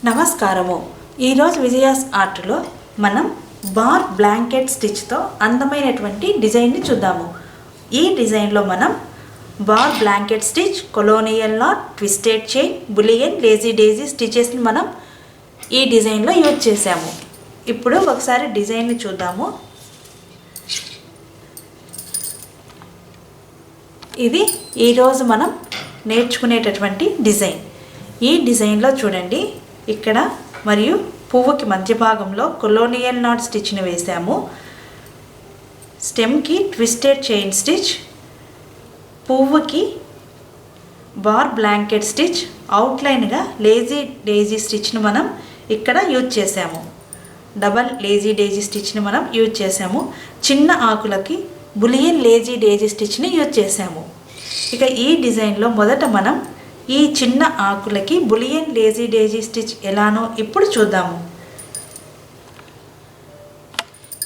నమస్కారము. ఈరోజు విజయాస్ ఆర్ట్లో మనం బార్ బ్లాంకెట్ స్టిచ్తో అందమైనటువంటి డిజైన్ని చూద్దాము. ఈ డిజైన్లో మనం bar blanket stitch, colonial knot, twisted chain, bullion, lazy daisy స్టిచెస్ని మనం ఈ డిజైన్లో యూజ్ చేసాము. ఇప్పుడు ఒకసారి డిజైన్ని చూద్దాము. ఇది ఈరోజు మనం నేర్చుకునేటటువంటి డిజైన్. ఈ డిజైన్లో చూడండి, ఇక్కడ మరియు పువ్వుకి మధ్య భాగంలో కొలోనియల్ నాట్ స్టిచ్ని వేసాము. స్టెమ్కి ట్విస్టెడ్ చైన్ స్టిచ్, పువ్వుకి బార్ బ్లాంకెట్ స్టిచ్, అవుట్లైన్గా లేజీ డేజీ స్టిచ్ని మనం ఇక్కడ యూజ్ చేసాము. డబల్ లేజీ డేజీ స్టిచ్ని మనం యూజ్ చేసాము. చిన్న ఆకులకి బులియన్ లేజీ డేజీ స్టిచ్ని యూజ్ చేసాము. ఇక ఈ డిజైన్లో మొదట మనం ఈ చిన్న ఆకులకి బులియన్ లేజీ డేజీ స్టిచ్ ఎలానో ఇప్పుడు చూద్దాము.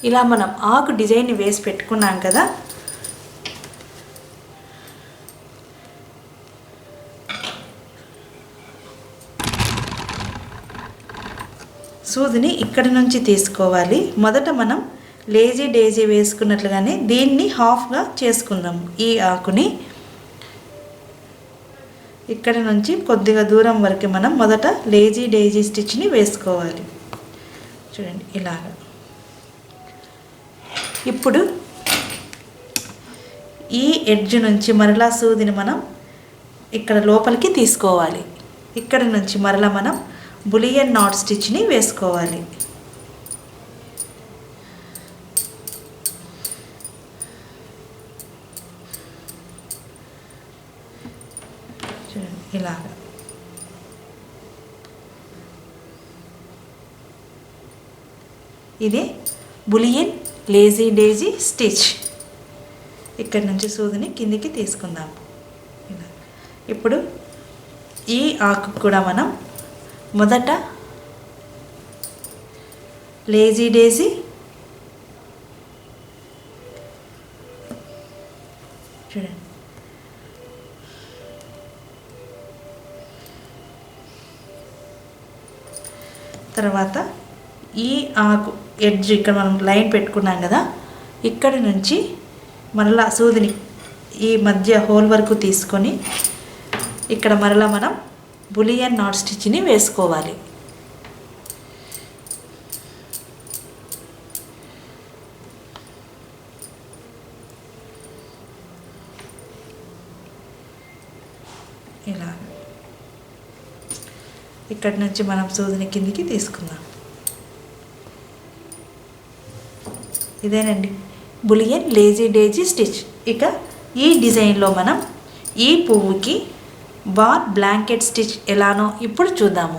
ఇలా మనం ఆకు డిజైన్ని వేసి పెట్టుకున్నాం కదా. సూదిని ఇక్కడి నుంచి తీసుకోవాలి. మొదట మనం లేజీ డేజీ వేసుకున్నట్లుగానే దీన్ని హాఫ్గా చేసుకుందాం. ఈ ఆకుని ఇక్కడ నుంచి కొద్దిగా దూరం వరకు మనం మొదట లేజీ డేజీ స్టిచ్ని వేసుకోవాలి. చూడండి ఇలాగా. ఇప్పుడు ఈ ఎడ్జ్ నుంచి మరలా సూదిని మనం ఇక్కడ లోపలికి తీసుకోవాలి. ఇక్కడ నుంచి మరలా మనం బులియన్ నాట్ స్టిచ్ని వేసుకోవాలి. ఇలాగా. ఇదే బులియన్ లేజీ డేజీ స్టిచ్. ఇక్కడ నుంచి సూదిని కిందికి తీసుకుందాం. ఇప్పుడు ఈ ఆకు కూడా మనం మొదట లేజీ డేజీ, చూడండి తర్వాత ఈ ఆకు ఎడ్జ్ ఇక్కడ మనం లైన్ పెట్టుకున్నాం కదా, ఇక్కడి నుంచి మరలా సూదిని ఈ మధ్య హోల్ వరకు తీసుకొని ఇక్కడ మరలా మనం బులియన్ నాట్ స్టిచ్ని వేసుకోవాలి. ఇలా ఇక్కడి నుంచి మనం సూదిని కిందికి తీసుకుందాం. ఇదేనండి బులియన్ లేజీ డేజీ స్టిచ్. ఇక ఈ డిజైన్లో మనం ఈ పువ్వుకి బార్ బ్లాంకెట్ స్టిచ్ ఎలానో ఇప్పుడు చూద్దాము.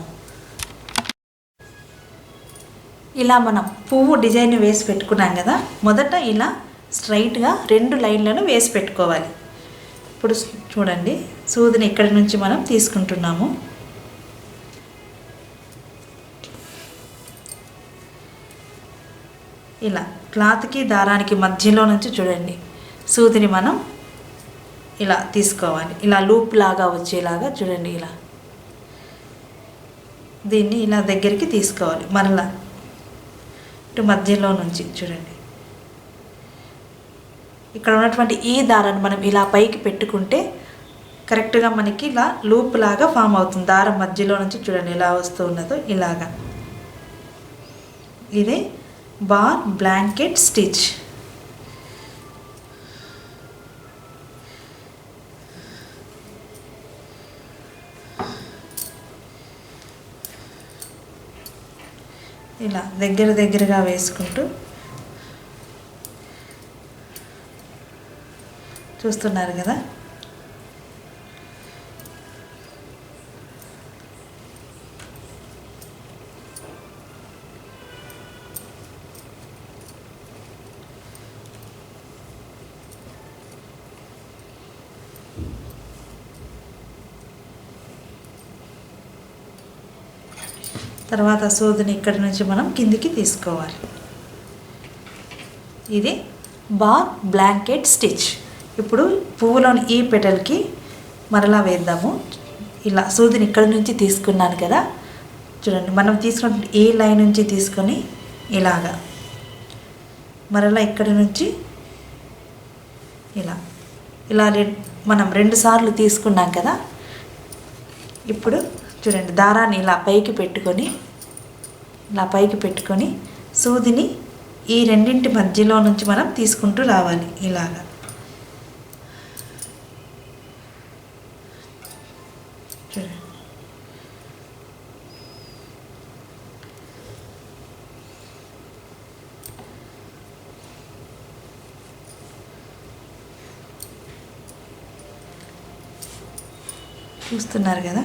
ఇలా మనం పువ్వు డిజైన్ వేసి పెట్టుకున్నాం కదా, మొదట ఇలా స్ట్రైట్గా 2 లైన్లను వేసి పెట్టుకోవాలి. ఇప్పుడు చూడండి, సూదిని ఇక్కడి నుంచి మనం తీసుకుంటున్నాము. ఇలా క్లాత్కి దారానికి మధ్యలో నుంచి చూడండి సూదిని మనం ఇలా తీసుకోవాలి. ఇలా లూప్ లాగా వచ్చేలాగా చూడండి. ఇలా దీన్ని ఇలా దగ్గరికి తీసుకోవాలి. మరలా ఇటు మధ్యలో నుంచి చూడండి, ఇక్కడ ఉన్నటువంటి ఈ దారాన్ని మనం ఇలా పైకి పెట్టుకుంటే కరెక్ట్గా మనకి ఇలా లూప్ లాగా ఫామ్ అవుతుంది. దారం మధ్యలో నుంచి చూడండి ఎలా వస్తూ ఉన్నదో ఇలాగా. ఇదే బార్ బ్లాంకెట్ స్టిచ్. ఇలా దగ్గరగా వేసుకుంటూ చూస్తున్నారు కదా. తర్వాత సూదిని ఇక్కడి నుంచి మనం కిందికి తీసుకోవాలి. ఇది బార్ బ్లాంకెట్ స్టిచ్. ఇప్పుడు పువ్వులోని ఈ పెటల్కి మరలా వేద్దాము. ఇలా సూదిని ఇక్కడి నుంచి తీసుకున్నాను కదా, చూడండి, మనం తీసుకున్న ఈ లైన్ నుంచి తీసుకొని ఇలాగా మరలా ఇక్కడి నుంచి ఇలా ఇలా మనం 2 సార్లు తీసుకున్నాం కదా. ఇప్పుడు చూడండి, దారాన్ని ఇలా పైకి పెట్టుకొని సూదిని ఈ రెండింటి మధ్యలో నుంచి మనం తీసుకుంటూ రావాలి ఇలాగా. చూడండి, చూస్తున్నారు కదా.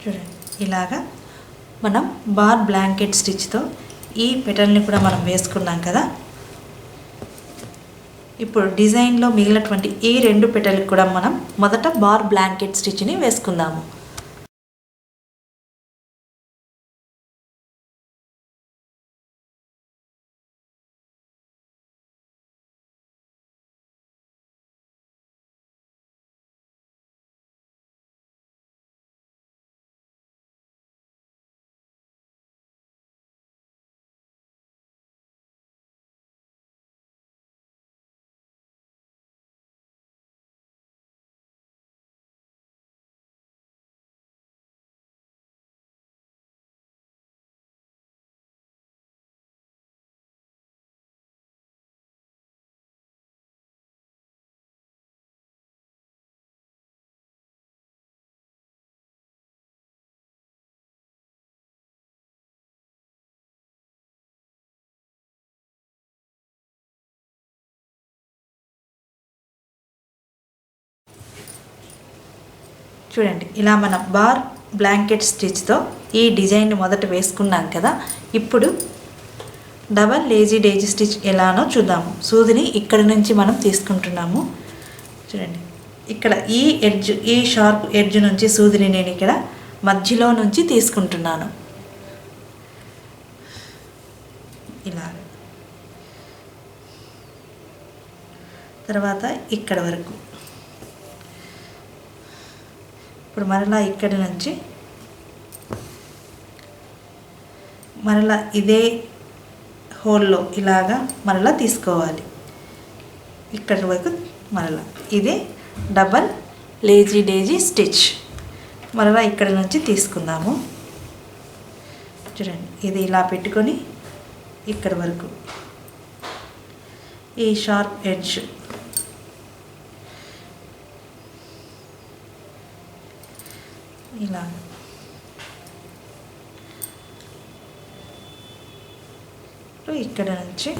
చూడండి, ఇలాగా మనం బార్ బ్లాంకెట్ స్టిచ్తో ఈ పెటల్ని కూడా మనం వేసుకున్నాం కదా. ఇప్పుడు డిజైన్లో మిగిలినటువంటి ఈ 2 పెటల్కి కూడా మనం మొదట బార్ బ్లాంకెట్ స్టిచ్ని వేసుకుందాము. చూడండి, ఇలా మనం బార్ బ్లాంకెట్ స్టిచ్తో ఈ డిజైన్ మొదట వేసుకున్నాం కదా. ఇప్పుడు డబల్ లేజీ డేజీ స్టిచ్ ఎలానో చూద్దాము. సూదిని ఇక్కడ నుంచి మనం తీసుకుంటున్నాము. చూడండి, ఇక్కడ ఈ షార్ప్ ఎడ్జ్ నుంచి సూదిని నేను ఇక్కడ మధ్యలో నుంచి తీసుకుంటున్నాను. ఇలా తర్వాత ఇక్కడ వరకు. ఇప్పుడు మరలా ఇక్కడి నుంచి మరలా ఇదే హోల్లో ఇలాగా మరలా తీసుకోవాలి. ఇక్కడి వరకు మరలా ఇదే డబల్ లేజీ డేజీ స్టిచ్. మరలా ఇక్కడి నుంచి తీసుకుందాము. చూడండి, ఇది ఇలా పెట్టుకొని ఇక్కడి వరకు ఈ షార్ప్ ఎడ్జ్ ఇలా ఇక్కడ నుంచి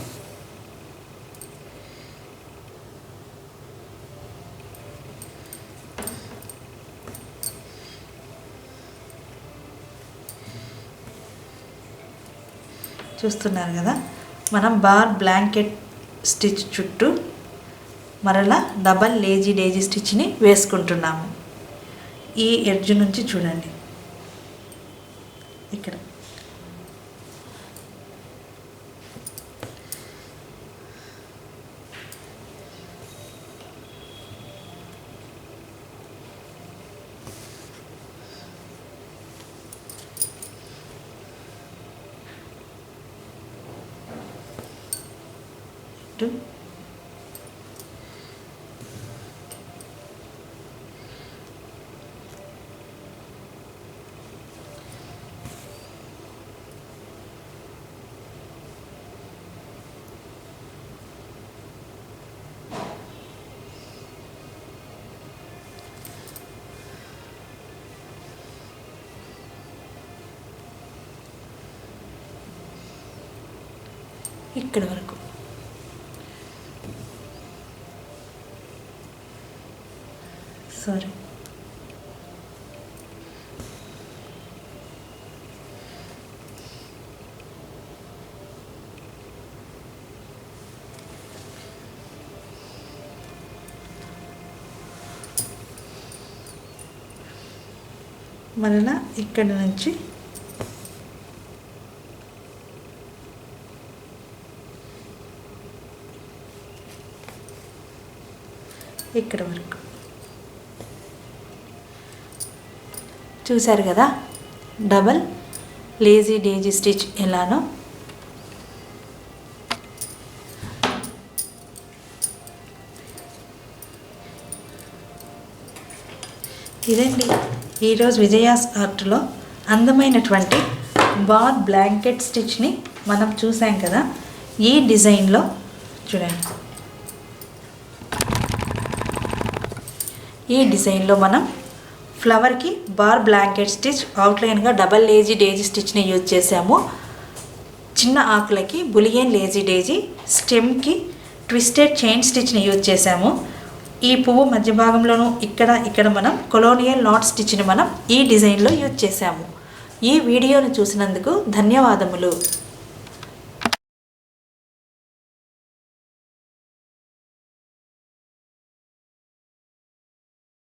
చూస్తున్నారు కదా, మనం బార్ బ్లాంకెట్ స్టిచ్ చుట్టూ మరలా డబల్ లేజీ డేజీ స్టిచ్ని వేసుకుంటున్నాము. ఈ ఎడ్జ్ నుంచి చూడండి, ఇక్కడ ఇక్కడి వరకు. సారీ, మరలా ఇక్కడ నుంచి ఇక్కడ వరకు చూసారు కదా డబల్ లేజీ డేజీ స్టిచ్ ఎలానో. ఇదండి ఈరోజు విజయాస్ ఆర్ట్లో అందమైనటువంటి బార్ బ్లాంకెట్ స్టిచ్ని మనం చూసాం కదా. ఈ డిజైన్లో చూడండి, ఈ డిజైన్లో మనం ఫ్లవర్కి బార్ బ్లాంకెట్ స్టిచ్, అవుట్లైన్గా డబల్ లేజీ డేజీ స్టిచ్ని యూజ్ చేసాము. చిన్న ఆకులకి బులియన్ లేజీ డేజీ, స్టెమ్కి ట్విస్టెడ్ చైన్ స్టిచ్ని యూజ్ చేసాము. ఈ పువ్వు మధ్య భాగంలోనూ ఇక్కడ మనం కొలోనియల్ నాట్ స్టిచ్ని మనం ఈ డిజైన్లో యూజ్ చేసాము. ఈ వీడియోను చూసినందుకు ధన్యవాదములు.